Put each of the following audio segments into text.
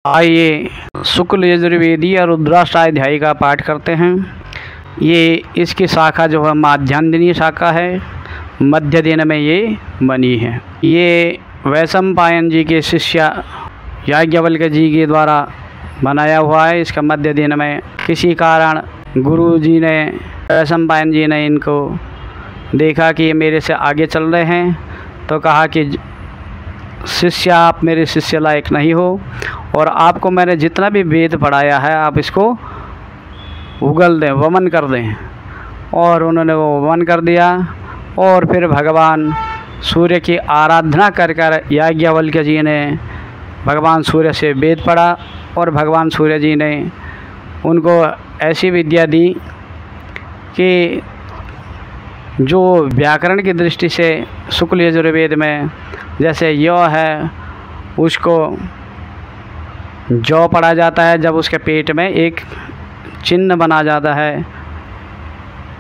आइए शुक्ल यजुर्वेदीय रुद्राष्टाध्यायी का पाठ करते हैं। ये इसकी शाखा जो है माध्यान्दिनी शाखा है, मध्य दिन में ये बनी है। ये वैशंपायन जी के शिष्य याज्ञवल्क्य जी के द्वारा बनाया हुआ है। इसका मध्य दिन में किसी कारण गुरु जी ने, वैशंपायन जी ने इनको देखा कि ये मेरे से आगे चल रहे हैं, तो कहा कि शिष्य आप मेरे शिष्य लायक नहीं हो और आपको मैंने जितना भी वेद पढ़ाया है आप इसको उगल दें, वमन कर दें। और उन्होंने वो वमन कर दिया और फिर भगवान सूर्य की आराधना कर कर याज्ञवल्क्य जी ने भगवान सूर्य से वेद पढ़ा और भगवान सूर्य जी ने उनको ऐसी विद्या दी कि जो व्याकरण की दृष्टि से शुक्ल यजुर्वेद में जैसे य है उसको जौ पढ़ा जाता है जब उसके पेट में एक चिन्ह बना जाता है,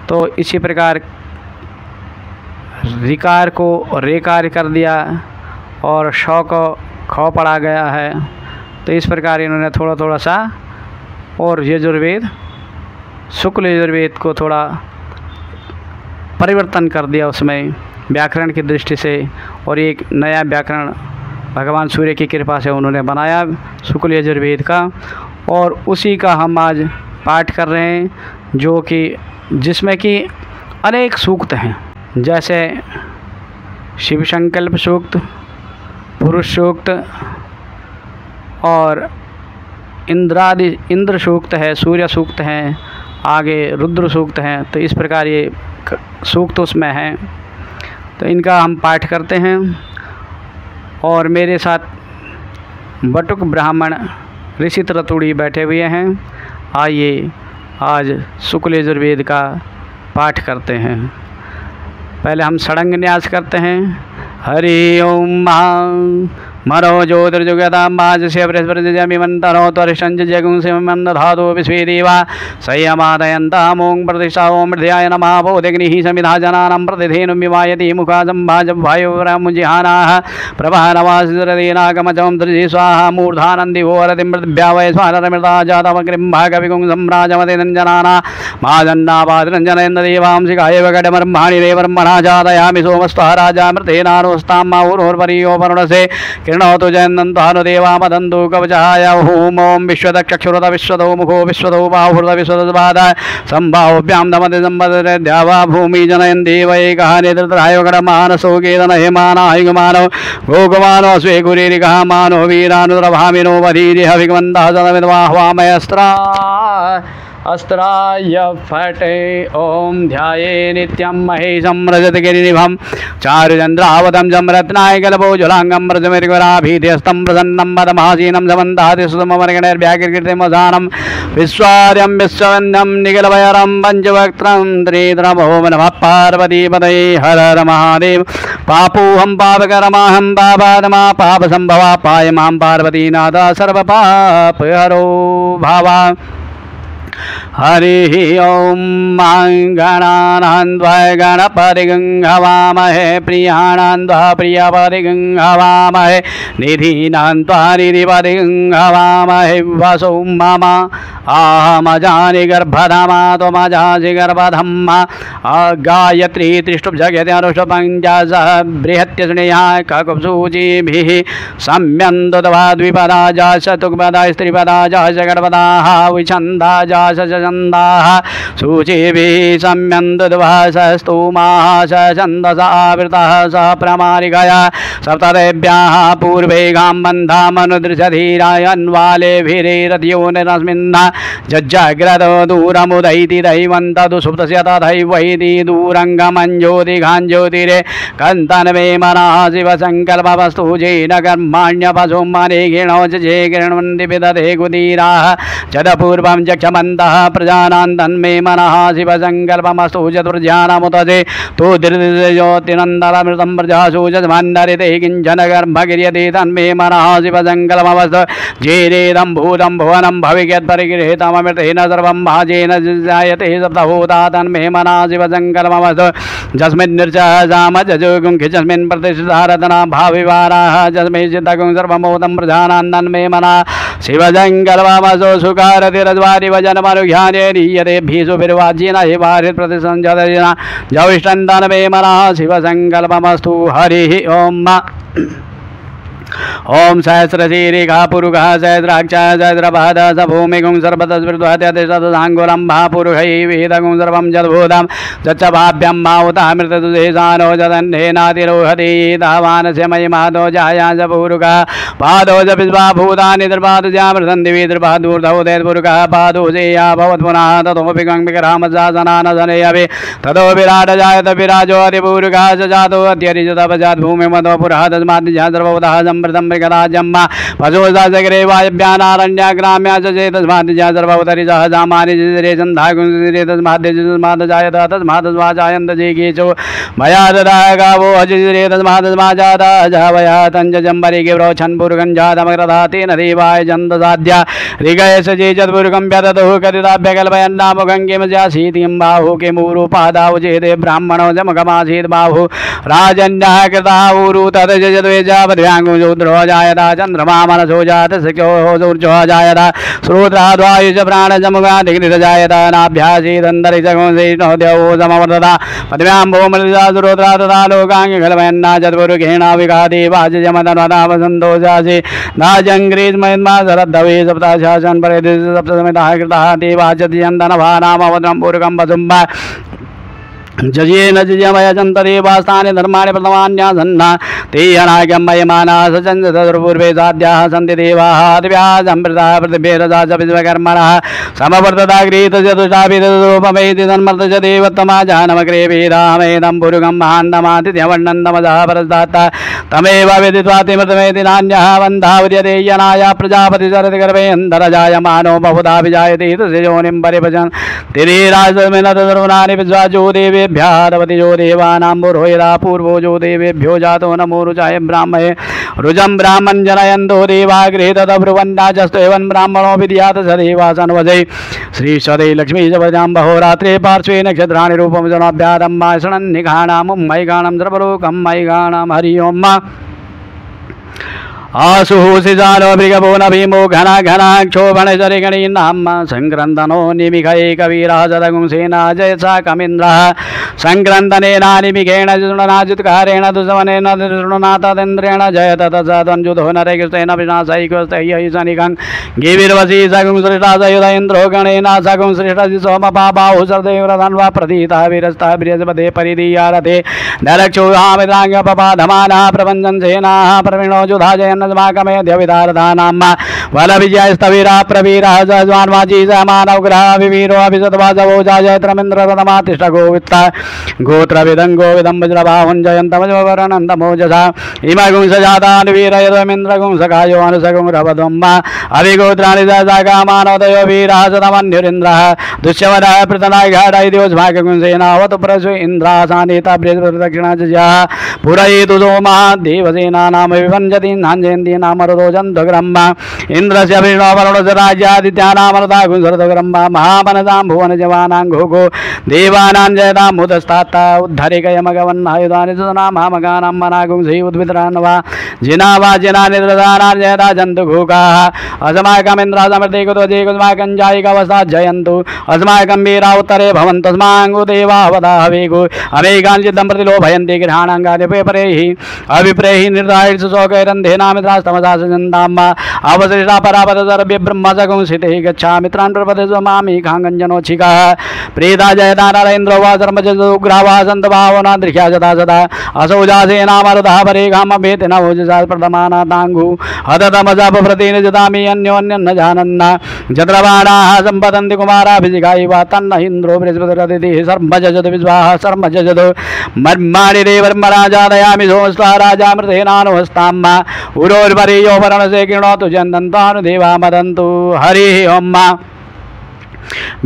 तो इसी प्रकार ऋकार को रेकार कर दिया और श को ख पढ़ा गया है। तो इस प्रकार इन्होंने थोड़ा थोड़ा सा और यजुर्वेद शुक्ल यजुर्वेद को थोड़ा परिवर्तन कर दिया उसमें व्याकरण की दृष्टि से, और एक नया व्याकरण भगवान सूर्य की कृपा से उन्होंने बनाया शुक्ल यजुर्वेद का। और उसी का हम आज पाठ कर रहे हैं, जो कि जिसमें कि अनेक सूक्त हैं, जैसे शिव संकल्प सूक्त, पुरुष सूक्त और इंद्र सूक्त है, सूर्य सूक्त हैं, आगे रुद्र सूक्त हैं। तो इस प्रकार ये सूक्त उसमें हैं, तो इनका हम पाठ करते हैं। और मेरे साथ बटुक ब्राह्मण ऋषि त्रतुड़ी बैठे हुए हैं। आइए आज शुक्ल यजुर्वेद का पाठ करते हैं। पहले हम षडंग न्यास करते हैं। हरि ओम मरो ज्योतिर्जुगताम्बाज से बृहस्पतिजमिमन्तरो त्वरिषञ्च जगुंसिमन्नधातु विश्वेदेवा संयमादयन्तामों प्रतिष्ठा ओं मृध्याय नमः भूतिग्निः समिधा जनानां प्रतिधेनुं विवायति मुखाजम्भाजभायोरामुजिहानाः प्रभानवासिरदेनागमजं त्रिजि स्वाहा मूर्धानन्दिवोरतिं पृथिव्या वै स्वानरमृता जातमग्रिं भागविगुं सम्राजमतिरञ्जनाना माजन्नापादिरञ्जनयन्ददेवांसिकाय वगडमर्माणि देवर्मणा जातयामि सोमस्त्वा राजामृतेनारोस्तां मावुरोर्वर्यो वरुणसे किरणोतु जयन्नन्तानुदेवा मदन्तु कवचाय ॐ विश्वदक्षुरत विश्वदो मुखो विश्वदो बाहुरत विश्वदस्पादाय सम्भाव्यां दमति सम्पदद्यावा भूमि जनयन्ति वैकः नेतृत्राय गणमानसो केतन हेमानायुगमानो गोगमानो स्वे गुरिरिकः मानो वीरानुद्रभामिनो वधीरिह विगमन्तः सदमिद्वाह्वामयस्त्रा अस्त्राय फटे ओम ध्याये नित्यं महेशं रजतगिरिनिभं चारुचन्द्रावतं जं रत्नायकलभोजुलाङ्गं व्रजमिर्गुराभीध्यस्तं प्रसन्नं पदमासीनं समन्ताति सुतमवर्गणैर्व्याकृतिमसानं विश्वार्यं विश्ववन्द्यं निखिलभयरं पञ्चवक्त्रं त्रिनेत्रं नमः पार्वतीपतये हर हर महादेव। पापोऽहं पापकरमाहं पापात्मा पापसम्भवा पाय मां पार्वतीनाथ सर्वपापहरो भावा। हरि ओम गणानान्त्वा गणपतिं हवामहे प्रियाणान्त्वा प्रियपतिं निधीनान्त्वा निधिपतिं हवामहे वसो मम अहमजानि गर्भधमा त्वमजासि गर्भधम्मा गायत्री त्रिष्टुप् जगत्यनुष्टुपञ्चाशः बृहत्यस्नेहा ककुब्सूचिभिः सम्यन्दुत्वा द्विपदा जाश तुक्पदा स्त्रीपदा जाश गणपदाः विछन्दा जाश छन्दाः सूचिभिः सम्यन्दुद्वासस्तोमाः स छन्दसा आवृतः स प्रमारिकया सप्तदेव्याः पूर्वेगां बन्धामनुदृशधीराय अन्वालेभिरेरथ्यो निरस्मिन्ना जज्जाग्रतो दूरमुदैति दैवन्तदु सुप्तस्य तथैवैति दूरङ्गमञ्ज्योतिघाञ्ज्योतिरे कन्तन्वे मनः शिवसङ्कल्पवस्तु जेन कर्माण्यपशुं मने गिणो जे गृण्वन्ति विदधे कुदीराः जदपूर्वं जक्षमन्तः प्रजानां तन्मे मनः शिवसङ्कल्पमस्तु चतुर्ज्ञानमुतजे तु दृढज्योतिनन्दरमृतं प्रजासु जन्मन्दरिते किञ्चन गर्भगिर्यते तन्मे मनः शिवसङ्कल्पमस्तु जेरेदं भूतं भुवनं भविष्यत्परिगृहीतममृतेन सर्वं भाजेन जायते सप्तभूता तन्मे मनः शिवसङ्कल्पमस्तु जस्मिन्निर्जसामजजुगुं खिचस्मिन् प्रतिष्ठिता रत्ना भाविवाराः जस्मै चित्तगुं सर्वभूतं प्रजानां तन्मे मनः शिवसङ्कल्पमसो सुकारतिरज्वारि वचनमनुज्ञाने नीयते भीषुभिर्वाज्येन हि भारित प्रतिसञ्जतेन जविष्टन्दनवे मनः शिवसङ्कल्पमस्तु हरिः ओम्। ओम सहस्रशीरिका पुरुषः सहस्राक्षः सहस्रपादः स भूमिगुं सर्वतस्पृद्वत्यतिशतसाङ्गुलं महापुरुषै वेदगुं सर्वं जद्भूतं चच्चभाभ्यं माहुतामृतदुदेशानो जदन्धेनातिरोहति दावानस्य महिमादो जाया च पुरुषः पादो च विश्वाभूतानि द्रपादुजामृतं दिवि द्रपादूर्धौदेत्पुरुषः पादोजेया भवत्पुनः ततोऽपि गं विक्रामशासनानशने अपि ततो विराट जायत विराजो अधिपुरुषः च जातो अत्यरिजतपजात् भूमिमतो पुरः तस्माद् सर्वभूतः मृतं मृगराजम् पशुसग्रे वायव्यानारण्याग्राम्या चेतस्माद्या सर्वोत्तरी सहजामानि जिरे चन्धागुंसिरे तस्माद् जायत तस्माद् जेकेशो मया ददा गावो अजिरे तस्माद् जावया तञ्जम्बरी गिव्रोछन्पुरुगं जातमग्रधा तेन देवाय जन्तसाध्या ऋगयस जे चतुर्गं व्यदतुः कथिताभ्यकल्पयन्नामुखं किमस्यासीतिं बाहु किमूरुपादाव चेदे ब्राह्मणो जमगमासीत् बाहु राजन्यः कृतावूरु तदजद्वेजावध्याङ्गुं शूद्रो जायता चन्द्रमा मनसो जात शिखो सूर्यो जायता श्रोत्राद्वायुष प्राणजमुगाधिकृत जायता नाभ्यासीदन्तरिक्षगुंसेनो देवो समवर्तता पद्भ्यां भूमलिता सुरोत्रा तथा लोकाङ्गकल्पयन्ना चतुर्गेणा विघादेवाजमतनवता वसन्तोषासि नाजङ्ग्रीष्मयन्मा शरद्धवे सप्ताशासन् परेति सप्तसमितः कृतः देवाचत्यन्तनभा नामवद्रं पूर्वकं वसुम्बा जजेन जजमयजन्तदेवास्तानि धर्माणि प्रथमान्यासन्ना ते अनाज्ञं मयमाना सचन्दपूर्वे साध्याः सन्ति देवाः दिव्याजमृताः पृथिव्येरसा च विश्वकर्मणः समवर्तता गृहीतचतुष्टाभिरूपमेति तन्मर्तच देवत्तमा जानमग्रे वेदाहमेदं पुरुगं महान्नमातिथ्यवर्णन्दमजः परस्तात्ता तमेव विदित्वातिमृतमेति नान्यः वन्धावद्यते यनाया प्रजापतिचरतिगर्भेऽन्तरजायमानो बहुधा विजायते तस्य योनिं परिभजन् तिरीराजमिनतरुणानि विश्वाजो देवे भ्यादवतिजो देवानां पुरोहिता पूर्वो जो देवेभ्यो जातो नमो रुचाय ब्राह्मणे रुजं ब्राह्मण जनयन्तो देवाग्रे तदब्रुवन्नाचस्तु एवं ब्राह्मणो विद्यात स देवासन्वजै श्रीशदे लक्ष्मी जपदां बहोरात्रे पार्श्वे नक्षत्राणि रूपं जनाभ्यादं मा शृणन्निघाणां मैगाणं सर्वलोकं मैगाणं हरि ओम्। आशुषिजानो भृगभो नभीमो घना घना क्षोभणचरिगणी नाम संक्रन्दनो निमिखै कविराजदगुंसेना जयसा कमिन्द्रः संक्रन्दनेनानिमिखेण शृणनाजुत्कारेण दुष्मनेन शृणुना तदिन्द्रेण जयत तत्सद्वञ्जुतो नरेकृष्णेन विनाशैकस्तैः शनिकं गिविर्वशी सगुंसृष्टा सयुध इन्द्रो गणेन सगुंसृष्टसि सोमपाबाहु सर्देव्रधन्वा प्रदीतः वीरस्तः बृहस्पते परिदीयारथे दलक्षोहामित्राङ्गपपाधमानः प्रपञ्चन् सेनाः प्रवीणो जुधाजयन् नजमाकमेध्यविदारदानां वलविजयस्तवीरा प्रवीरः सज्वान्वाजी स मानवग्रह विवीरो अभिषद्वाजवो जायत्रमिन्द्ररथमातिष्ठ गोवित्ता गोत्रविदं गोविदं वज्रबाहुञ्जयन्तमजवरणन्दमोजसा इमगुंसजातानुवीरयदमिन्द्रगुंसकायो अनुसगुंरवदम्म अभिगोत्राणि सगामानोदयो वीरः सतमन्युरिन्द्रः दुष्यवनः पृतनाघाटैद्योस्माकगुंसेनावतु प्रसु इन्द्रासानीता बृहस्पतिदक्षिणा जयाः पुरयितु सोमः देवसेनानां विभञ्जति नाञ्जयन्ति नामरुदोजन्तुग्रह्म इन्द्रस्य विष्णोवरुणस्य राज्यादित्यानामरुता गुंसरतुग्रह्म महामनसां भुवनजवानां घोघो देवानां जयतां मुदस्तात्ता उद्धरिकयमगवन्नायुधानि सुनामामगानां मनागुंसि उद्विद्रान्वा जिनावा जिनानिद्रदानां जयता जन्तुघोकाः अस्माकमिन्द्रासमृते कुतोजे कुस्माकञ्जायिकावस्था जयन्तु अस्माकं वीरा उत्तरे भवन्तस्माङ्गो देवावदाहवेगो अमेकाञ्चिदं प्रतिलोभयन्ति गृहाणाङ्गानि परेहि अभिप्रेहि निर्धारित शोकैरन्धेनामित्रास्तमसासजन्ताम् अवशिष्टा परापदसर्वे ब्रह्मसगुंसिते गच्छामि त्रान् प्रपदे स्वमामि खाङ्गञ्जनोच्छिकः प्रीता जयतानरेन्द्रो वा धर्मजसुग्रावा सन्तभावना दृश्या सदा सदा असौजासेनामरुतः परेघामभेति न ओजसा प्रथमानाताङ्गु हततमसप्रतिनिजतामि अन्योन्यं न जानन्न जत्रबाणाः सम्पतन्ति कुमाराभिषिका इव तन्न इन्द्रो बृहस्पतिरदितिः सर्वजजतु विश्वाः सर्वजजतु मर्माणि देवर्मणा जातयामि सोमस्त्वा राजामृतेनानुहस्ताम् उरोर्परियो वरणसे किरणोतु जन्दन्तानुदेवा मदन्तु हरिः ओम्।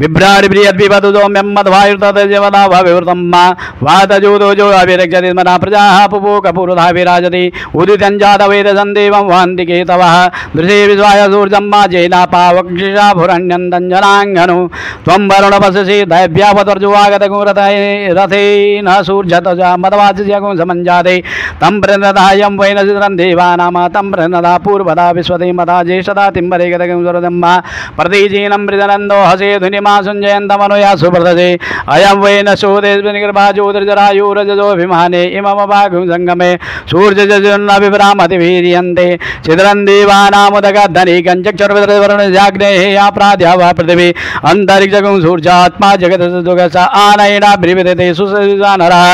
बिभ्राणि प्रियद्विपदुदो म्यम्मध्वायुर्तदेवता भविवृतम्मा वातजूदोजो अभिरक्षति मना प्रजाः पुपूकपूर्वधा विराजति उदितञ्जातवेदसन्देवं वहन्ति केतवः दृशे विश्वाय सूर्यम्मा जैनापावक्षिषा भुरण्यन्दञ्जनाङ्गनु त्वं वरुणपशसि दैव्यापतर्जुवागतगुरथेन सूर्यतजा मदवाच्यगुं समञ्जाते तं प्रणदायं वैनसिद्रं देवानाम तं प्रणदा पूर्वदा विश्वते मदा ज्येष्ठदा तिम्बरे गतगं सुरदम्मा प्रतीचीनं मृदनन्दो हसे धुनिमा सुञ्जयन्तमनुया सुप्रदसे अयं वैनशोदेशनिर्भा ज्योतिर्जरायुरजोभिमाने इममभागुं सङ्गमे सूर्यजजुर्नभिभ्रामतिवीर्यन्ते चिद्रं देवानामुदगद्धनिकञ्चक्षुर्विद्रवर्णजाग्नेः या प्राद्या वा पृथिवी अन्तरिक्षगुं सूर्यात्मा जगदसुगस आनयना ब्रिविदते सुसनरः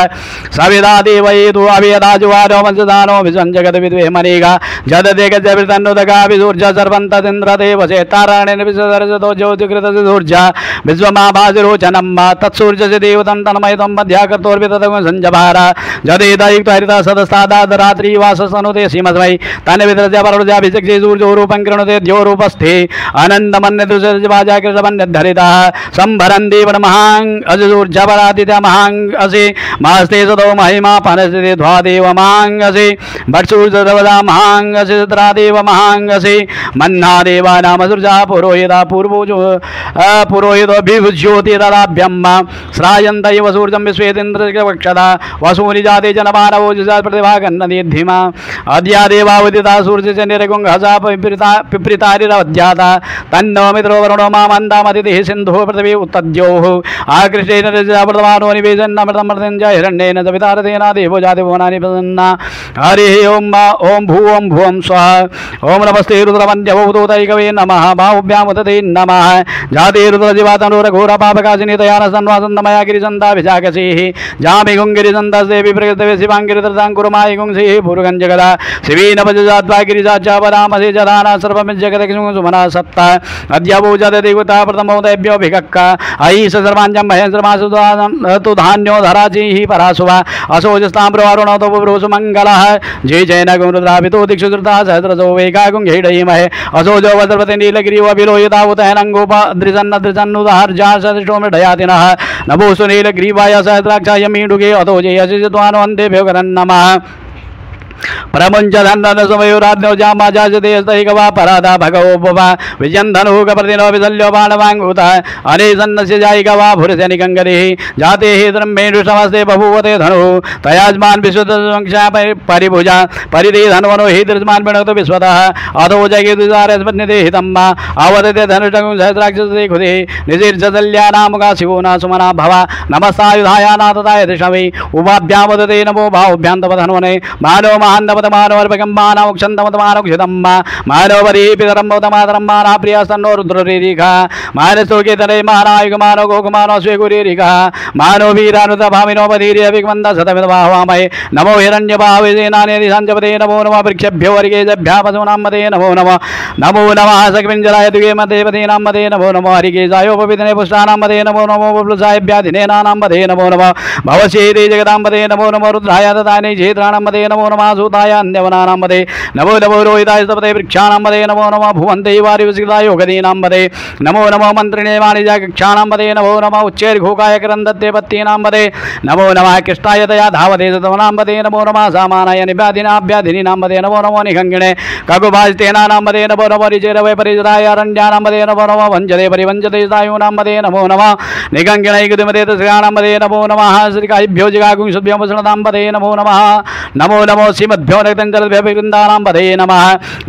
सविदा देवयेतु अभियदाजुवारो वंशदानो विसञ्जगत विद्वेमनिगा जददेगजवितन्नुदगा विसूर्य सर्वन्तदिन्द्रदेवसे ताराणेन विसदर्शतो ज्योतिकृतस्य सूर्या विश्वमाभासिरोचनम्मा तत्सूर्यस्य देवतं तन्मयतं मध्याकर्तोर्विततगुं सञ्जभार जदेदयुक्तहरिता सदस्तादादरात्रि वाससनुते सीमस्मै तन् विद्रस्य वरुणजाभिषेक्षे सूर्योरूपं कृणुते द्योरूपस्थे आनन्दमन्यदृशवाजा कृष्णमन्यद्धरितः सम्भरन् देवनमहां अजसूर्जवरादित्यमहां असि मास्ते सदो महिमा पनस्ते ध्वादेव महांगसि भट्सूर्जवदा महांगसि सत्रादेव महांगसि मन्ना देवा नाम सूर्या पुरोहिता पूर्वोजो पुरोहितो विभुज्योतिरदाभ्यम् श्रायन्त इव सूर्यं विश्वेतेन्द्रवक्षदा वसूनि जाते जनमानवोजसा प्रतिभागन्नदीधिमा अद्या देवावदिता सूर्यस्य निरगुंहसा पिप्रितारिरवध्याता तन्नो मित्रो वरुणो मामन्दामतिथिः सिन्धुः पृथिवी उत्तद्योः आकृष्टेन रजवर्तमानो निवेशन्नमृतमृतञ्च हिरण्येन च वितारतेन देवो जाति भुवनानि प्रसन्ना हरिः ओं भूवं भुवं स्वाहा ओं नमस्ते रुद्रवन्द्यवधूतैकवे नमः बाहुभ्यामुदते नमः जाते रुद्रजीवातनुरघोरपापकाशिनी तयान सन्वासन्दमया गिरिसन्दाभिजाकसीः जामि गुङ्गिरिसन्दस्देवी प्रकृतवे शिवाङ्गिरितृताङ्कुरुमायि गुंसिः पूर्वगञ्जगदा शिवीनपजजात्वा गिरिजाचापरामसि जदाना सर्वमिज्जगदक्षुं सुमना सत्ता अद्यभूजदेवता प्रथमोदयभ्योऽभिकक्का अयि सर्वाञ्जं महेन्द्रमासु धान्यो धराचिः परासुवा असोजस्ताम्रो अरुणोतो पुरुषु मङ्गलः जय जयन गुरुद्रावितो दिक्षुद्रुता सहस्रसो वेगागुंघेडयीमहे असोजो वज्रपति नीलगिरिव विलोहितावुतहनङ्गोपदृशन्नदृशन्नुदहर्जा सदृष्टोमृढयातिनः नभोस्तु नीलग्रीवाय सहस्राक्षाय मीडुगे अतो जयसिद्वानो अन्तेभ्यो नमः प्रमुञ्चधन्नसमयोराज्ञो जामाजाजतेस्तैकवा परादा भगवोपवा विजन्धनुकप्रतिनो विशल्यो बाणवाङ्गूतः अनेसन्नस्य जायिकवा भुरसनिकङ्गरिः जाते हि द्रह्मेणुषमस्ते बभूवते धनुः तयाज्मान् विश्वतसंख्या परिभुजा परिधि धन्वनो हि दृश्मान् विणोतु विश्वतः अधो जगेतुजारस्पन्निते हितम्मा अवदते धनुषगुं सहस्राक्षसे खुदे निशीर्षशल्यानामुगा शिवो न सुमना भवा नमस्तायुधाया नाथताय दृशवे उभाभ्यामुदते नमो बाहुभ्यां तव धन्वने मानो मानवतमानोर्भगम्मानौक्षन्तमतमानौक्षितम् मानवरीपितरम्भवतमातरम्मानः प्रियस्तन्नो रुद्ररीरिखः मानस्तोकेतरे मानायुगमानो गोकुमानो स्वेगुरीरिखः मानो वीरानुतभामिनोपधीर्यभिगमन्दशतमिदवाहवामहे नमो हिरण्यबाहुवेसेनानेदिशाञ्जपते नमो नमः वृक्षभ्यो वर्गेशभ्यः पशूनां मते नमो नमः नमो नमः सखिञ्जलाय दुगे मतेपतीनां मते नमो नमः हरिकेशायोपविदने पुष्टानां मते नमो नमो बबलुसायभ्याधिनेनानां मते नमो नमः भवस्येते जगतां मते नमो नमो रुद्राय ददाने क्षेत्राणां मते नमो नमः सूताय अन्यवनानां मते नमो नमो रोहिताय सपते वृक्षाणां मते नमो नमः भुवन्ते वारिवसिताय योगदीनां मते नमो नमो मन्त्रिणे वाणिज्यकक्षाणां मते नमो नमः उच्चैर्घोकाय करन्दत्ते पत्तीनां मते नमो नमः कृष्णाय तया धावते सतवनां मते नमो नमः सामानाय निभ्याधिनाभ्याधिनीनां मते नमो नमो निखङ्गिणे ककुभाजितेनानां मते नमो नमो रिचेरवै परिचराय अरण्यानां मते नमो नमः वञ्चते परिवञ्चते सायूनां मते नमो नमः निखङ्गिणै गुदिमते तस्यानां मते नमो नमः श्रीकायिभ्यो जिगागुंशुभ्यो मुसलतां मते नमो नमः नमो नमो श्रीमद्भ्यो नक्तञ्जलभ्यभिवृन्दानां पदे नमः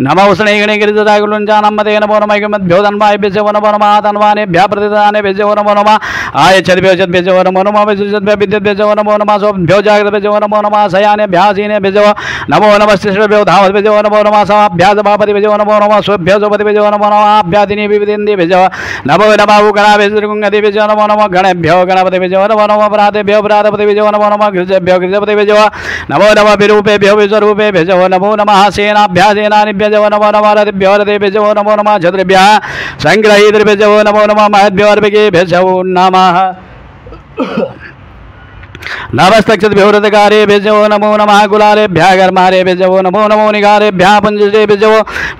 नमो स्नेहिणिगिरिजटाकुलुञ्जानां पदे नमो नमः युगमद्भ्यो तन्वायभ्यो नमो नमः तन्वानेभ्यः प्रतिदानेभ्यो नमो नमः आयच्छद्भ्यो चद्भ्यो नमो नमः विशुद्धभ्यो विद्युद्भ्यो नमो नमः सोभ्यो जागृतभ्यो नमो नमः शयानेभ्यः सीनेभ्यो नमो नमः शिष्यभ्यो धावद्भ्यो नमो नमः समाभ्यास भापतिभ्यो नमो नमः स्वभ्यो सोपतिभ्यो नमो नमः अभ्यादिनी विविदेन्द्रिभ्यो नमो नमः उगणाभिर्गुङ्गतिभ्यो नमो नमः गणेभ्यो गणपतिभ्यो नमो नमः प्रातेभ्यो प्रातपतिभ्यो नमो नमः गृहेभ्यो गृहपतिभ्यो नमो नमः विरूपेभ्यो विश्वरूपेभ्यो नमो नमः सेनाभ्यः सेनानिभ्यो नमो नमः रथिभ्यो रथेभ्यो नमो नमः छत्रेभ्यः संग्रहीतृभ्यो नमो नमः महद्भ्यो अर्भिकेभ्यो नमः नमस्तक्षद्भ्योरतकारे भेजो नमो नमः कुलालेभ्यः कर्मारे भेजो नमो नमो निकारेभ्यः पंचजे भेजो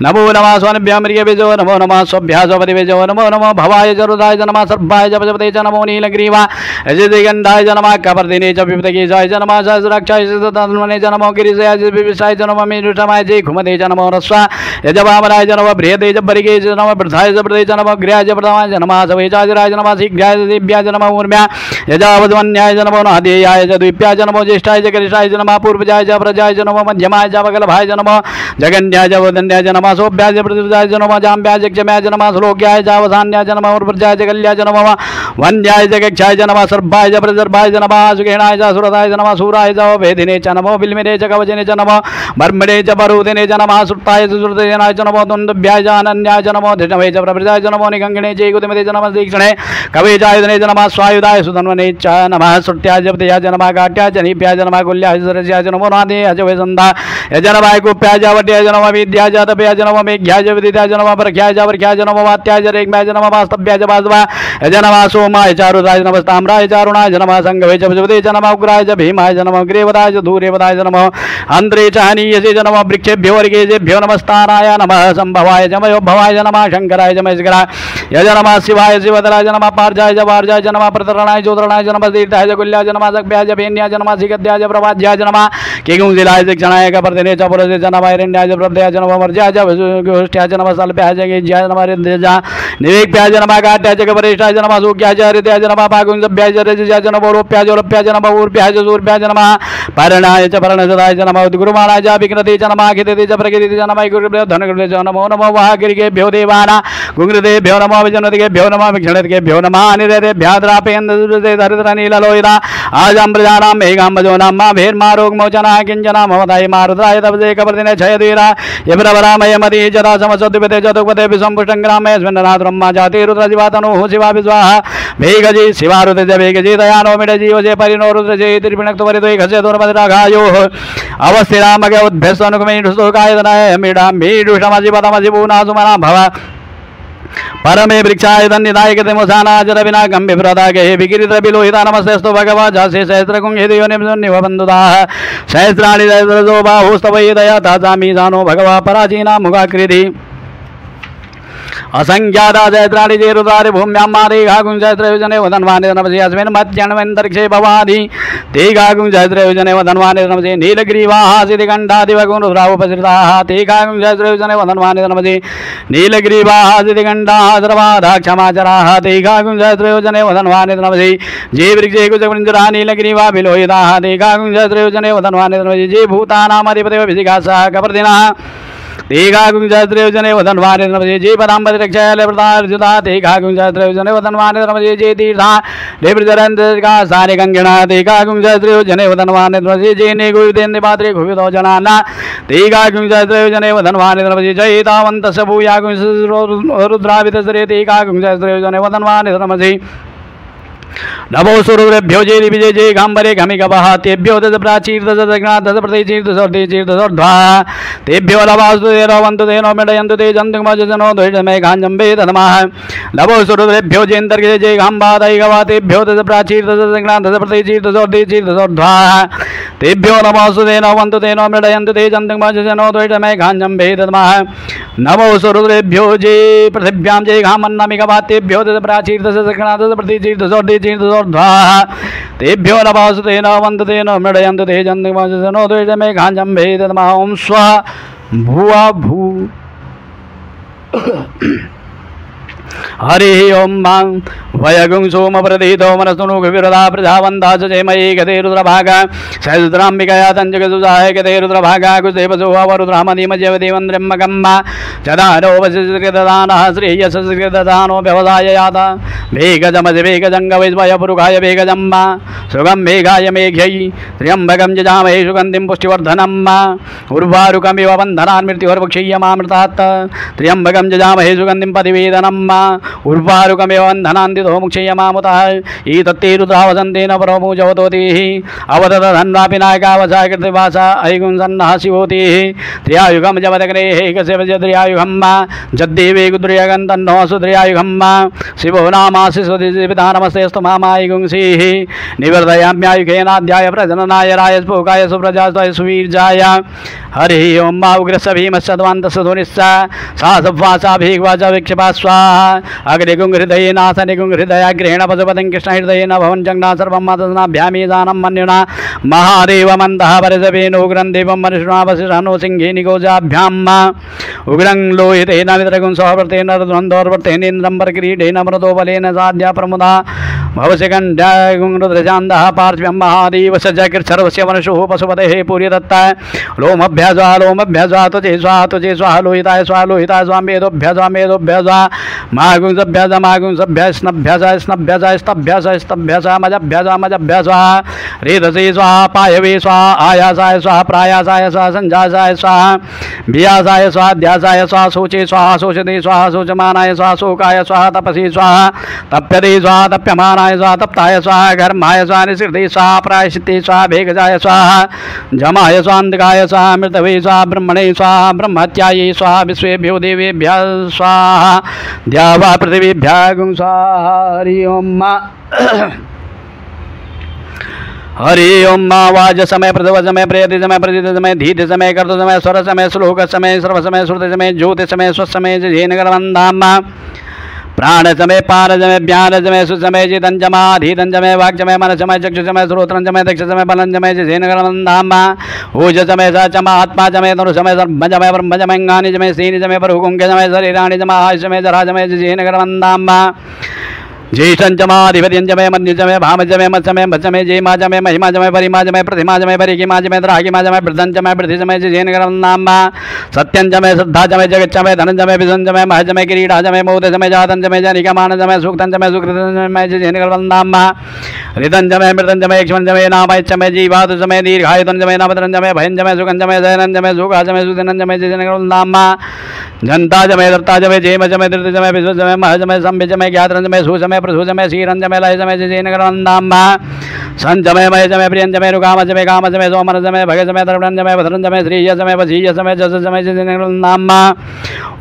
नमो नमः स्वानिभ्यः मृगे भेजो नमो नमः स्वभ्यः स्वपति भेजो नमो नमः भवाय जरुदाय च नमः सर्वाय च पशुपते च नमो नीलग्रीवा यजदिगन्धाय च नमः कपर्दिने च विपतकेशाय च नमः सहस्राक्षाय च तन्मने च नमो गिरिशाय च विविशाय च नमः मीरुषमाय च घुमते च नमो रस्वा यजवामनाय च नमः बृहते च बरिगे च नमः वृद्धाय च वृद्धे च नमः गृहाय च प्रथमाय च नमः सवेचाय च नमः शीघ्राय च दिव्याय च नमः ऊर्म्या यजावद्वन्याय च नमो नादेयाय च द्वीप्याय च नमो ज्येष्ठाय च गरिष्ठाय च नमः पूर्वजाय च प्रजाय च नमो मध्यमाय च वगलभाय च नमः जगन्याय च वदन्याय च नमः सोभ्याय च प्रतिपदाय च नमः जाम्याय च क्षम्याय च नमः श्लोक्याय च अवसान्याय च नमः प्रजाय च कल्याय च नमः वन्द्याय च कक्षाय च नमः सर्वाय च प्रजर्भाय च नमः सुखेणाय च सुरताय च नमः सूराय च वेदिने च नमो बिल्मिने च कवचने च नमः बर्मणे च परुदिने च नमः सुरताय च सुरतेनाय च नमो दुन्दुभ्याय च अनन्याय च नमो धृष्णवे च प्रभृताय च नमो निगङ्गिने च गुतिमते च नमः दीक्षणे कवेचायतने च नमः स्वायुधाय सुधन्वने च नमः श्रुत्याय च पतयाय च नमः काट्याय च नीप्याय च नमः कुल्याय च सरस्याय च नमो नादेयाय च वैसन्धा च नमः कुप्याय च वट्याय च नमः विद्याय च तपयाय च नमः मेघ्याय च विदिताय च नमः परख्याय च वर्ख्याय च नमः वात्याय च रेग्माय च नमः वास्तव्याय च वासवाय च नमः सोमाय च रुद्राय च नमः ताम्राय च अरुणाय च नमः संगवे च पशुपते च नमः उग्राय च भीमाय च नमः ग्रीवदाय च धूरेवदाय च नमः अन्ध्रे च हनीयसे च नमः वृक्षेभ्यो वर्गेभ्यो नमस्ताराय नमः संभवाय च मयोभवाय च नमः शंकराय च महेश्वराय च नमः शिवाय शिवदराय च नमः पार्जाय च वार्जाय च नमः प्रतरणाय ज्योतिरणाय च नमः तीर्थाय च कुल्याय च नमः सक्भ्याय च भेन्याय च नमः सिगद्याय च प्रभाज्याय च नमः केगुंजिलाय च क्षणाय च पर्दिने च पुरसे च नमः हिरण्याय च प्रभ्याय च नमः वर्ज्याय च गोष्ठ्याय च नमः सल्प्याय च गेज्याय च नमः हृदयाय च निवेक्याय च नमः काट्याय च कपरेष्ठाय च नमः सूक्याय च हृदयाय च नमः पागुंजभ्याय च रजस्याय च नमः रोप्याय च लोप्याय च नमः ऊर्प्याय च सूर्प्याय च नमः परणाय च पर्णसदाय च नमः उद्गुरुमाणाय च विघ्नते च नमः खिदते च प्रकृते च नमः गुरुभ्यो धनकृते च नमो नमो वाहगिरिकेभ्यो देवानां गुंग्रदेभ्यो नमः विजनतेभ्यो नमः विक्षणतेभ्यो नमः अनिरेभ्यः द्रापेन्द्रदे धरित्रनीललोहिता आजं प्रजानां मेघाम्बजो नाम भेर्मारोगमोचनाय किञ्चना ममताय मारुद्राय तपसे कपर्दिने क्षयधीरा यप्रवरामयमति जदा समसद्विपते चतुपते विसम्पुष्टङ्ग्रामे स्मिन्ननाथब्रह्मा जाति रुद्रजीवातनुः शिवा विश्वाहा भेगजी शिवारुते च भेगजी दयानो मिडजीवजे परिणो रुद्रजे त्रिपिणक्तवरितो खसे दुर्मदिराघायोः अवस्थिरामगे उद्भ्यस्तनुकमेढुस्तुकायतनाय मीडां मीडुषमजिपदमजि पूनासुमना भव परमे वृक्षाय धन्यदाय गते मोसानाजर विना गम्भीर प्रदागे विकिरित बिलोहिता नमस्तेस्तु भगवा जासे सहस्रकुं हेदियो निव बन्धुदाः सहस्राणि सहस्रजो बाहुस्तवै दया ताजामि जानो भगवा पराचीना मुखाकृति असंख्याता सहस्राणि चेरुदारि भूम्यां मादेघागुं सहस्रयोजने वदन्वानि नमसे अस्मिन् मध्यण्वन्तरिक्षे भवादि तेघागुं सहस्रयोजने वदन्वानि नमसे नीलग्रीवाः सिद्धिकण्ठादिवगुं रुद्रावपसृताः तेघागुं सहस्रयोजने वदन्वानि नमसे नीलग्रीवाः सिद्धिकण्ठाः सर्वादाक्षमाचराः तेघागुं सहस्रयोजने वदन्वानि नमसे जे वृक्षे कुचकुञ्जराः नीलग्रीवा विलोहिताः तेघागुं सहस्रयोजने वदन्वानि नमसे जे भूतानामधिपतयो विधिकासाः कपर्दिनः तेघागुं सहस्रयोजने वदन्वानि नमसे जे पदाम्बति रक्षाय प्रदार्जुता तेघागुं सहस्रयोजने वदन्वानि नमसे जे तीर्था देवृजरन्त्रका सानि गङ्गिणा तेघागुं सहस्रयोजने वदन्वानि नमसे जे नेगुविदेन्द्र पात्रे खुवितो जनाना तेघागुं सहस्रयोजने वदन्वानि नमसे जय तावन्तस्य भूयागुं रुद्रावितसरे तेघागुं सहस्रयोजने वदन्वानि नमसे नमो सुरुभ्यो जे विजय जय गांबरे घमिकवः तेभ्यो दश प्राचीर दश दग्ना दश प्रतीचीर दशोर्धे चीर दशोर्ध्वा तेभ्यो लवास्तु ते रवन्तु ते नो मेडयन्तु ते जन्तुमजनो द्वैतमे गाञ्जम्बे तनमः नमो सुरुभ्यो जेन्तर्गे जय गांबादय गवा तेभ्यो दश प्राचीर दश दग्ना दश प्रतीचीर दशोर्धे चीर दशोर्ध्वा तेभ्यो नमोस्तु ते रवन्तु ते नो मेडयन्तु ते जन्तुमजनो द्वैतमे गाञ्जम्बे तनमः नमो सुरुभ्यो जे पृथिव्यां जय गामन्नमिकवा तेभ्यो दश प्राचीर दश दग्ना दश प्रतीचीर दशोर्धे तेभ्यो नमोस्तु ते नवन्तु ते नो मृडयन्तु ते जन्तुमजनो द्वैतमे गाञ्जम्बे तनमः ॐ स्वः भुवा भू हरि ओं मां वयगुं सोम प्रदीतो मनस्तुनु विरदा प्रजावन्ता च जयमयी गते रुद्रभागा सहस्राम्बिकया तञ्जगसुजाय गते रुद्रभागा कुदेवसुवावरुद्रामदीमजयदेवन्द्रम्मगम्मा चदानोपसिकृतदानः श्रेयसकृतदानो व्यवसाय याता वेगजमसि वेगजङ्गवैस्वयपुरुखाय वेगजम्मा सुगं मेघाय मेघ्यै त्र्यम्बकं जजामहे सुगन्धिं पुष्टिवर्धनं उर्वारुकमिव बन्धनान् मृत्युर्वक्षीयमामृतात् त्र्यम्बकं जजामहे सुगन्धिं पतिवेदनं उर्वारुकमेव धनान्दितो मुक्षयमामुतः ईतत्ते रुद्रावसन्तेन परमूजवतोतिः अवदधन्वापि नायकावसा कृतिवासा ऐगुंसन्नः शिवोतिः त्र्यायुगं जवदग्रेः कस्यद्र्यायुगं जद्देवे गुद्र्यगन्तन्नो सुद्र्यायुगं शिवो नामासि स्वदिपिता नमस्तेऽस्तु मामायिगुंसीः निवर्धयाम्यायुखेनाध्याय प्रजननाय रायस्पोकाय सुप्रजास्त्वय सुवीर्जाय हरिः ओं मा उग्रस्य भीमश्चत्वान्तस्य धुनिश्च सा सब्वासा भीग्वाचा विक्षिपा स्वाहा अग्निगुंहृदये नासनिगुंहृदयाग्रहेण पशुपतिं कृष्णहृदयेन भवन् जग्ना सर्वं मातसनाभ्यामी दानं मन्युना महादेवमन्तः परिसवेनोग्रं देवं मनुष्णा वसिष्ठनो सिंहे निगोजाभ्यां उग्रं लोहितेन विद्रगुं सहवर्तेन रद्वन्द्वर्वर्तेनेन्द्रं परक्रीडेन मृदोबलेन साध्या प्रमुदा भवसिकण्ड्यागुंरुद्रजान्दः पार्श्व्यं महादेवस्य जगत्सर्वस्य मनुषुः पशुपतेः पूर्यदत्ता लोमभ्यस्वा लोमभ्यस्वा तुजे स्वाहा लोहिताय स्वामेदोभ्यस्वा मागुंसभ्यस स्तभ्यस मजभ्यस्वा रेतसे स्वाहा पायवे स्वाहा आयासाय स्वाहा प्रायासाय स्वाहा संजासाय स्वाहा भियासाय स्वाहा ध्यासाय स्वाहा शोचे स्वाहा शोचते स्वाहा शोचमानाय स्वाहा शोकाय स्वाहा तपसी स्वाहा तप्यते स्वाहा तप्यमानाय स्वाहा तप्ताय स्वाहा घर्माय स्वाहा निसृते स्वाहा प्रायश्चित्ते स्वाहा भेगजाय स्वाहा जमाय स्वान्तिकाय स्वाहा मृतवे स्वाहा ब्रह्मणे स्वाहा ब्रह्मत्यायै स्वाहा विश्वेभ्यो देवेभ्यः स्वाहा द्यावा पृथिवीभ्यः गुं स्वाहा हरि ओम हरि ओम वाज समय प्रथव समय प्रेति समय प्रजित समय धीत समय कर्त समय स्वर समय श्लोक समय सर्व समय श्रुति समय ज्योति समय स्वसमय जैनगरवन्दाम प्राण समय पान समय ज्ञान समय सुसमय चितंजमाधीतं समय वाक् समय मन समय चक्षु समय श्रोत्रं समय दक्ष समय बलं समय जैनगरवन्दाम ऊज समय सचम आत्मा समय तनु समय सर्व समय ब्रह्म समय ज्ञानि समय श्रीनि समय प्रभुकुंग समय शरीराणि समय आयुष समय जरा समय जैनगरवन्दाम ज्येष्ठंचमाधिपत्यंचमय मन्युचमय भामचमय मत्समय भत्समय जयमाचमय महिमाचमय परिमाचमय प्रतिमाचमय परिकिमाचमय द्रागिमाचमय वृद्धंचमय वृद्धिचमय जैनगरवन्दाम सत्यंचमय श्रद्धाचमय जगच्चमय धनंचमय विसंचमय महचमय किरीटाचमय मोदचमय जातंचमय जनिकमानचमय सुक्तंचमय सुकृतंचमय जैनगरवन्दाम ऋतंचमय मृतंचमय क्षमंचमय नामयचमय जीवातुचमय दीर्घायुतंचमय नवतंचमय भयंचमय सुखंचमय जयनंचमय सुखाचमय सुदिनंचमय जैनगरवन्दाम जनताचमय दत्ताचमय जयमचमय धृतचमय विश्वचमय महचमय संविचमय ज्ञातरंचमय सुचमय प्रसूचमय श्रीरंजमय लयचमय जैनगरवन्दाम संचमय मयचमय प्रियंचमय रुकामचमय कामचमय सोमरचमय भगचमय दर्पणचमय भद्रंचमय श्रीयचमय वशीयचमय जसचमय जैनगरवन्दाम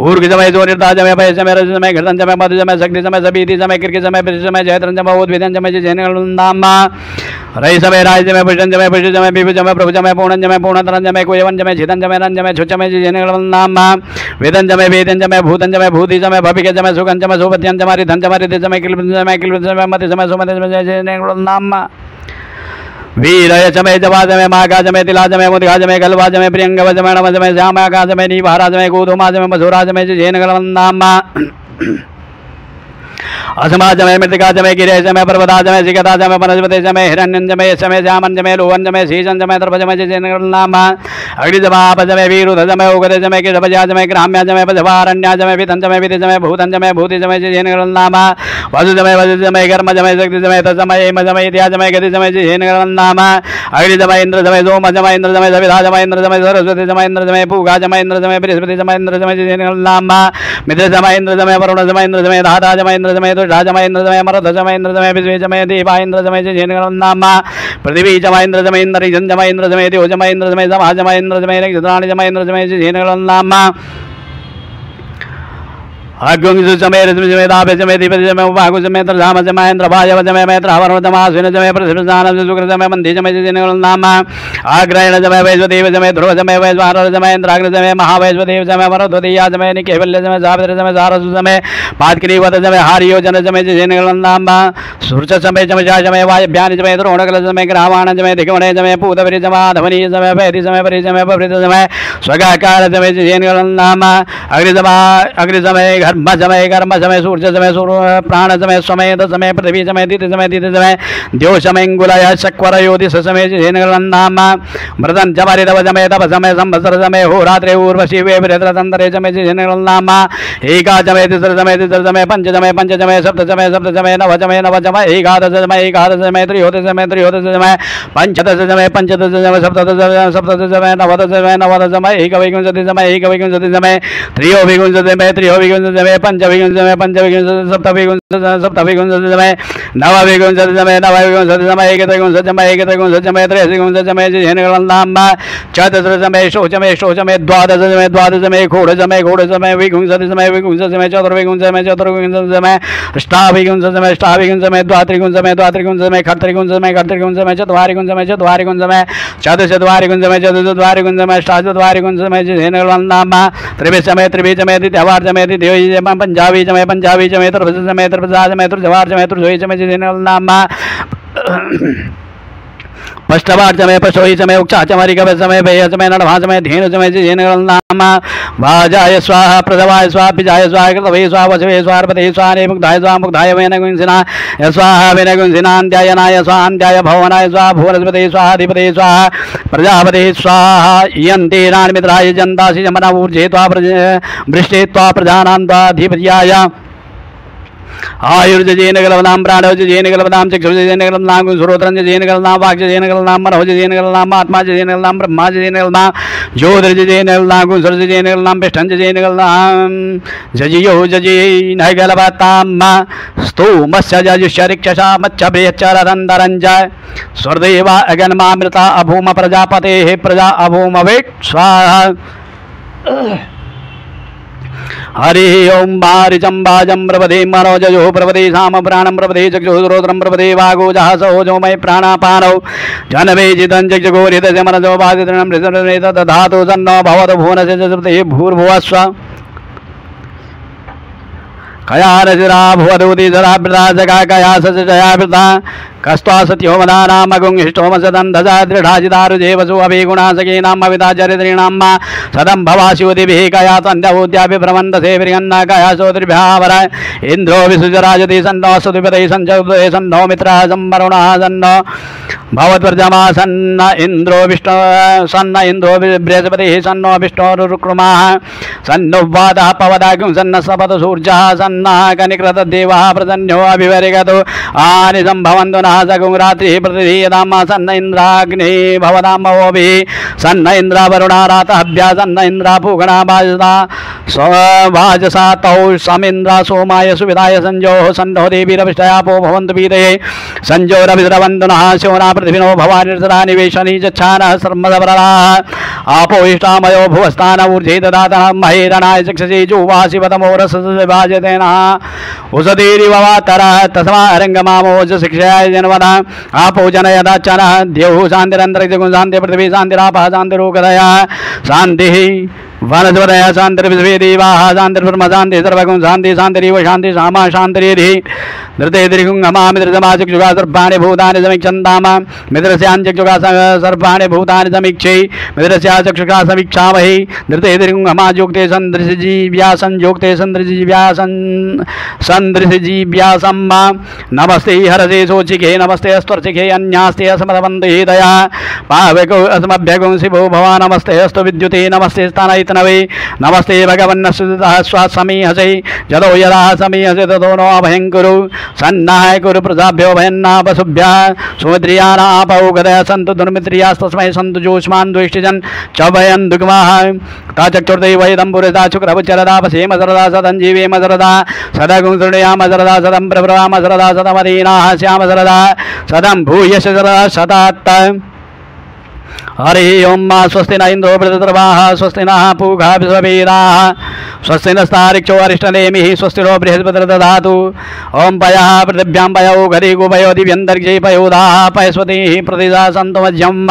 ऊर्गचमय जोनिर्दाचमय पयचमय रजचमय घृतंचमय मधुचमय शक्तिचमय सबीतिचमय कीर्तिचमय प्रियचमय जयत्रंचमय उद्भिदंचमय जैनगरवन्दाम रयचमय रायचमय पुष्टंचमय पुष्टचमय विभुचमय प्रभुचमय पूर्णंचमय पूर्णतरंचमय कुयवंचमय छिदंचमय रंचमय छुचमय जैनगरवन्दाम वेदंचमय वेदंचमय भूतंचमय भूतिचमय भविकचमय सुखंचमय सुपत्यंचमय रिधंचमय रिधंचमय किल्पंचमय मतिचमय सुमतिचमय जैनगरवन्दाम वीरयचमय जवाचमय माघाचमय तिलाचमय मुद्गाचमय गलवाचमय प्रियंगवचमय नवचमय श्यामाकाचमय नीभाराचमय गोधूमाचमय मधुराचमय जैनगरवन्दाम असमाचमय मृतिकाचमय गिरेशमय पर्वताचमय सिकताचमय वनस्पतिचमय हिरण्यंचमय समय श्यामंचमय लोहंचमय शीशंचमय दर्भचमय जैनगरवन्दाम अग्निजमापचमय वीरुधचमय उगतचमय किरपजाचमय ग्राम्याचमय पशवारण्याचमय वितंचमय विदिचमय भूतंचमय भूतिचमय जैनगरवन्दाम वसुचमय कर्मचमय शक्तिचमय तत्समय हेमचमय इत्याचमय गतिचमय जैनगरवन्दाम अग्निचमय इंद्रचमय सोमचमय इंद्रचमय सविताचमय इंद्रचमय सरस्वतीचमय इंद्रचमय पूगाचमय इंद्रचमय बृहस्पतिचमय इंद्रचमय जैनगरवन्दाम मित्रचमय इंद्रचमय वरुणचमय इंद्रचमय धाताचमय इंद्रचमय तुषाचमय इंद्रचमय मरुधचमय इंद्रचमय विश्वेचमय देवा इंद्रचमय जैनगरवन्दाम पृथ्वीचमय इंद्रचमय इंद्रचमय इंद्रचमय देवचमय इंद्रचमय समाचमय इंद्रचमय नक्षत्राणिचमय इंद्रचमय जैनगरवन्दाम अग्निचमय ऋतुचमय दाभ्यचमय दीपचमय उपाकुचमय त्रधामचमय इंद्रभाजवचमय मैत्रहवर्णचमय पृथ्वीस्नानचमय शुक्रचमय मन्दिचमय जैनगरवन्दाम आग्रयणचमय वैश्वदेवचमय ध्रुवचमय वैश्वानरचमय इंद्राग्निचमय महावैश्वदेवचमय मरुद्वतीयाचमय निकेवल्यचमय सावित्रचमय सारस्वतचमय पात्किरीवतचमय हारियोजनचमय जैनगरवन्दाम सूर्यचमय चमचाचमय वायभ्यानिचमय द्रोणकलचमय ग्रावाणचमय दिग्वणयचमय पूतपरिचमय धमनीचमय पैरिचमय परिचमय पवृतचमय स्वगाकारचमय जैनगरवन्दाम अग्निचमय धर्मचमय कर्मचमय सूर्यचमय प्राणचमय समय दशमय पृथ्वी समय दितिचमय दितिचमय द्योषमय शक्वरयोदिशमय जैनगरवन्दाम मृदंचमय ऋतवचमय तपसमय संवत्सरचमय होरात्रे ऊर्वशी वेत्रतंत्रेचमय जैनगरवन्दाम एकाचमय तिसरचमय पंचचमय पंचचमय सप्तचमय नवचमय नवचमय एकादशचमय त्रयोदशचमय पंचदशचमय पंचदशचमय सप्तदशचमय नवदशचमय एकविंशतिचमय त्रयोविंशतिचमय समय पंचविंशति समय पंचविंशति सप्तविंशति समय नवविंशति समय नवविंशति समय एकत्रिंशति समय एकत्रिंशति समय त्रैविंशति समय जिनेन्द्रनाम चतुर्थ समय शोच समय द्वादश समय घोड़ समय विंशति समय चतुर्विंशति समय चतुर्विंशति समय अष्टाविंशति समय अष्टाविंशति समय द्वात्रिंशति समय खत्रिंशति समय खत्रिंशति समय चतुर्विंशति समय चतुर्चत्वारिंशति समय चतुर्चत्वारिंशति समय अष्टाचत्वारिंशति समय जिनेन्द्रनाम त्रिभिः समय द्वितीयवार समय द्वितीय पंजाबी समय त्रिभुज समय त्रिभुजा समय त्रिजवार समय जिनेन्द्रनाम पष्टवार समय पशोही समय उक्षा चमरी कवच समय भय समय नड़भा समय धेनु समय जिनेन्द्रनाम भाजाय स्वाहा प्रसवाय स्वाहा पिजाय स्वाहा कृतवे स्वाहा वसवे स्वाहा पते स्वाहा मुग्धाय वेनगुंसिना स्वाहा वेनगुंसिनान्त्यायनाय स्वाहान्त्याय भवनाय स्वाहा भुवनस्पते स्वाहा अधिपते स्वाहा प्रजापते स्वाहा यन्ते राणमित्राय जन्तासि जमना ऊर्जे त्वा वृष्टे त्वा प्रजानां त्वाधिपत्याय आयुर्जेन कलवनाम प्राणोजेन कलवनाम चक्षुजेन कलवनाम श्रोत्रंजेन कलवनाम वाक्जेन कलवनाम मनोजेन कलवनाम आत्माजेन कलवनाम ब्रह्माजेन कलवनाम ज्योतिर्जेन कलवनाम गुंसर्जेन कलवनाम पिष्ठंजेन कलवनाम जजियो जजि न कलवताम स्तोमस्य जजुष्यरिक्षसा मच्छबेच्चरदंदरंज स्वर्देवा अगन्मामृता अभूम प्रजापतेः प्रजा अभूम वेट स्वाहा हरि ओम बारिचम बाजम प्रपदे मनोजो प्रपदे साम प्राणम प्रपदे चक्षुश्रोत्रम प्रपदे वागोजः सहोजो मय प्राणापानौ जनमे जितं चक्षुगोरित मनसो बाधितृणं हृदयेत दधातु सन्नो भवतु भुवनस्य च भूर्भुवस्व कयारशिरा भुवदूति सदाभृता जगा कया सजयाभृता कस्त्वा सत्यो मदानामगुंहिष्टोमसदन्धजा दृढाजिदारुजेवसु अभिगुणासकीनाम अविदाचरित्रीणाम सदं भवास्योदिभिः कया सन्ध्यवूद्यापि भ्रमन्दसे विर्यन्ना कया सोदृभ्यावर इन्द्रो विसुजराजति सन्नो सुधिपते सञ्चुपते सन्नो मित्रः संवरुणः सन्नो भवद्वर्जमा सन्न इन्द्रो विष्णु सन्न इन्द्रो बृहस्पतिः सन्नो विष्णोरुक्रमाः सन्नो वातः पवदागुं सन्न सपद सूर्यः सन्नः कनिकृतदेवः प्रसन्नो अभिवरिगतो आनि सम्भवन्तु सगुं रात्रिः प्रतिधीयताम सन्न इन्द्राग्निः भवतामवोभिः सन्न इन्द्रा वरुणा रातहभ्या सन्न इन्द्रा पूगणा वाजसा वाजसा तौ समिन्द्रा सोमाय सुविधाय संजोः सन्नो देवीरविष्टयापो भवन्तु पीतये संजोरभिद्रवन्तु नः शोना पृथिविनो भवानिर्सदा निवेशनी चच्छानः सर्मदवरलाः आपो इष्टामयो भुवस्थान ऊर्जे ददातः महेरणाय चक्षसे जुवासिवतमोरसभाजते नः उषधीरिववातरः तस्मा अरङ्गमामोज शिक्षाय जनवदा आपो जनयदाचनः द्यौः शान्तिरन्तरिक्षगुं शान्ति पृथिवी शान्तिरापः शान्तिरोगदया शान्तिः वनस्पतयः शान्तिर्विश्वे देवाः शान्तिर्ब्रह्म शान्तिः सर्वगुं शान्तिः शान्तिरिव शान्तिः सामा शान्तिरिधि धृतेर्गुंगमा मित्रसमा चक्षुषा सर्वाणि भूतानि समीक्षन्ताम मित्रस्याञ्चक्षुषा सर्वाणि भूतानि समीक्षै मित्रस्या चक्षुषा समीक्षामहि धृतेर्गुंगमा जोक्ते सन्दृशजीव्या संयोक्ते सन्दृशजीव्या सन्दृशजीव्यासम् नमस्ते हरसे सोचिके नमस्ते स्वर्चिके अन्यास्ते अस्मदवन्दे दया पावको अस्मभ्यगुं शिवो भवा नमस्ते अस्तु विद्युते नमस्ते स्थानयितनवे नमस्ते भगवन्नस्तुतः स्वासमीहसे जदो यदा समीहसे ततो नो अभयं कुरु सन्नाय कुरु प्रजाभ्यो भयन्ना वसुभ्यः सुमित्रियाना आपौ गदय सन्तु दुर्मित्रियास्तस्मै सन्तु जोष्मान् द्वेष्टिजन् च भयन् दुग्माः ता चक्षुर्दैवैदं पुरदा शुक्रवचरदा वसेम सरदा सदं जीवेम सरदा सदा गुंसृणयाम सरदा सदं प्रभ्रवाम सरदा सदमदीनाः स्याम सरदा सदं भूयश सरदा सदात्त हरि ओम स्वस्ति न इंद्रो बृहस्पतिर्वाः स्वस्ति नः पूषा विश्ववेदाः स्वस्ति नस्तारिक्षो अरिष्टनेमिः स्वस्ति नो बृहस्पतिर्दधातु ओम पयः पृथिव्यां पयो गदे गोपयो दिव्यन्तरिक्षे पयोदाः पयस्वतीः प्रतिदा सन्तु मध्यम्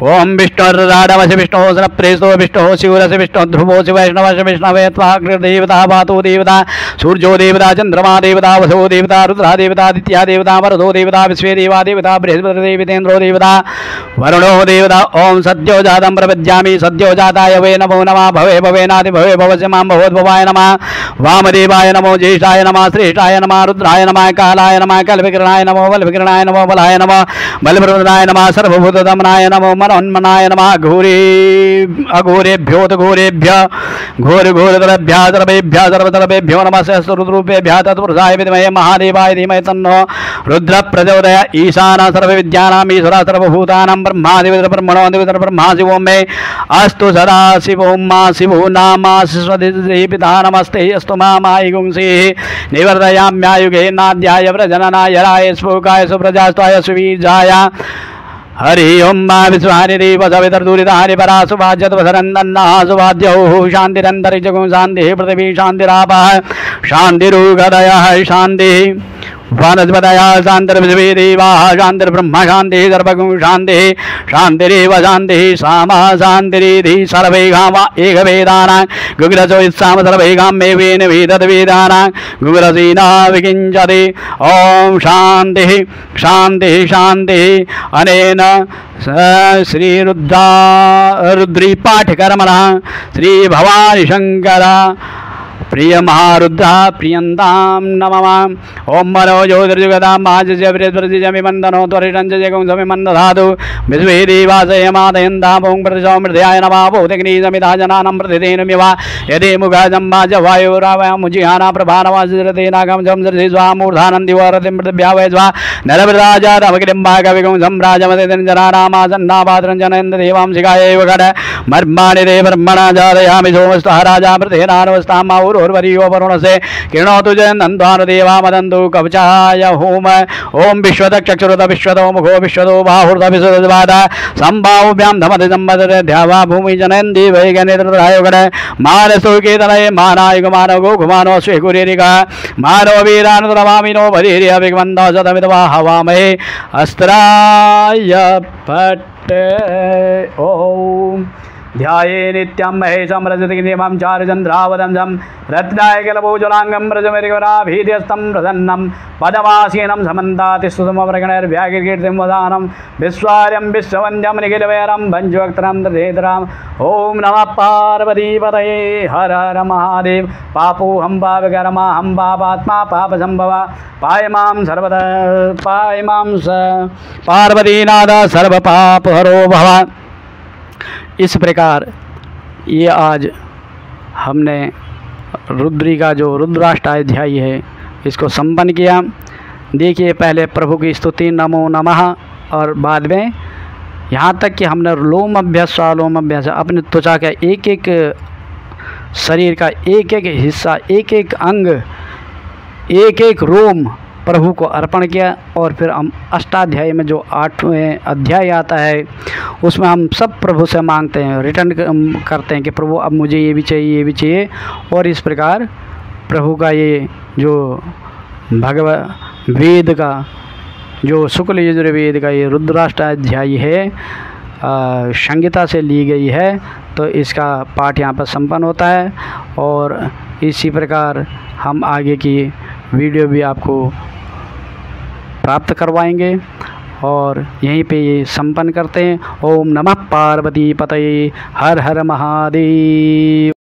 ओम विष्णुर्राडवश विष्णु प्रेस्तो विष्णु शिवरस विष्णु ध्रुवो शिवैष्णवश विष्णवे त्वाग्रदेवता वातो देवता सूर्यो देवता चंद्रमा देवता वसो देवता रुद्रा देवता आदित्या देवता वरदो देवता विश्वे देवा देवता बृहस्पतिर्देवतेन्द्रो देवता वरुणो देवता ओम सद्यो जातं प्रपद्यामि सद्यो जाताय वे नमो नमः भवे भवेनादि भवे भवस्य मां भवद्भवाय नमः वामदेवाय नमो ज्येष्ठाय नमः श्रेष्ठाय नमः रुद्राय नमः कालाय नमः कल्पविकरणाय नमो बलविकरणाय नमो बलाय नमः बलप्रदाय नमः सर्वभूतदमनाय नमो परोन्मनाय नमः। घोरे अघोरेभ्योत घोरेभ्य घोर घोरतरभ्यः सर्वेभ्यः सर्वतरभ्यो नमः। रुद्रूपेभ्यः तत्पुरुषाय विद्महे महादेवाय धीमहि तन्नो रुद्र प्रचोदयात्। ईशानः सर्वविद्यानाम् ईश्वरः सर्वभूतानां ब्रह्मादिवितर ब्रह्मणो दिवितर ब्रह्मा शिवो मे अस्तु सदा शिवो मा शिवो नामा सरस्वती पिता नमस्ते अस्तु मामायि गुंसेः निवर्तयाम्यायुगे नाद्याय व्रजननाय राय स्फोकाय सुप्रजास्त्वाय सुवीर्याय। हरि ओं मा विश्वानि देव सवितर्दूरितानि परा सुभाज्यत वसरन्दन्नः सुभाद्यौ शान्तिरन्तरिक्षगुं शान्तिः पृथिवी शान्तिरापः शान्तिरुगदयः शान्तिः वनस्पतयः शान्तिर्पृथिवी देवाः शान्तिर्ब्रह्म शान्तिः सर्वगुं शान्तिः शान्तिरेव शान्तिः सामः शान्तिरिति सर्वैघाम एकवेदानां गुग्रसो इत्साम सर्वैघाम्येवेन वेदद्वेदानां गुग्रसीना विकिञ्चति। ॐ शान्तिः शान्तिः शान्तिः। अनेन रुद्री पाठकर्मणः श्री भवानी शंकर प्रिय महारुद्रा प्रियंतां नमः। ओम मनो ज्योतिर्जुगदां महाजमिमंदनो त्वरिषंजयगुंसमिमंदधातु विश्वे देवासयमादयन्तां ओं प्रतिशोमृदयाय नमः। भूतग्नि समिधा जनानां प्रतिदेनमिव यदि मुखजम्बाज वायुरावमुजिहाना प्रभानवासिरतेनागं संसर्षि स्वामूर्धानन्दिवरतिं पृथिव्या वै स्वा नरवृराजातमग्निम्बागविगुं सम्राजमतिं जनानामासन्नापात्रं जनयन्त देवां शिखाय एव खड मर्माणि दे ब्रह्मणा जातयामि सोमस्तः राजा पृथेनानवस्तां वरियो वरुण से किरणोतु जयन्तानु देवा मदन्तु कवचाय होम। ओम विश्वदक्षुरुत विश्वदो मुखो विश्वदो बाहुर्द विश्वदवाद संभाव्यां धमति संबदते ध्यावा भूमि जनयन्ति वैगनेत्रधायो गण मानसो केतनये मानाय गुमानो गो गुमानो स्वीकुर्यरिका मानो वीरानुद्रवामिनो भरीर्य विगमन्दो शतमिदवा हवामहे अस्त्राय फट्। ओम ध्याये नित्यं महेशं रजतगिरिमं चारुचन्द्रावदंसं रत्नायकलभूजलाङ्गं व्रजमेरिवराभीध्यस्तं प्रसन्नं पदमासीनं समन्ताति स्तुतमप्रगणैर्व्याकीर्तिं वदानं विश्वार्यं विश्ववन्द्यं निखिलवैरं भञ्जुवक्त्रं दधेतराम्। ॐ नमः पार्वतीपतये हर हर महादेव। पापोऽहं पापकर्माहं पापात्मा पापसम्भवा पायमां सर्वदा पायमां स पार्वतीनाथ सर्वपापहरो भव। इस प्रकार ये आज हमने रुद्री का जो रुद्राष्टाध्यायी है इसको संपन्न किया। देखिए पहले प्रभु की स्तुति नमो नमः और बाद में यहाँ तक कि हमने लोम अभ्यास स्वालोम अभ्यास अपने त्वचा का एक एक शरीर का एक एक हिस्सा एक एक अंग एक एक रोम प्रभु को अर्पण किया। और फिर हम अष्टाध्यायी में जो 8वें अध्याय आता है उसमें हम सब प्रभु से मांगते हैं रिटर्न करते हैं कि प्रभु अब मुझे ये भी चाहिए ये भी चाहिए। और इस प्रकार प्रभु का ये जो भगवत वेद का जो शुक्ल यजुर्वेद का ये रुद्राष्टाध्यायी है संहिता से ली गई है तो इसका पाठ यहाँ पर संपन्न होता है। और इसी प्रकार हम आगे की वीडियो भी आपको प्राप्त करवाएंगे और यहीं पे ये संपन्न करते हैं। ओम नमः पार्वती पतये हर हर महादेव।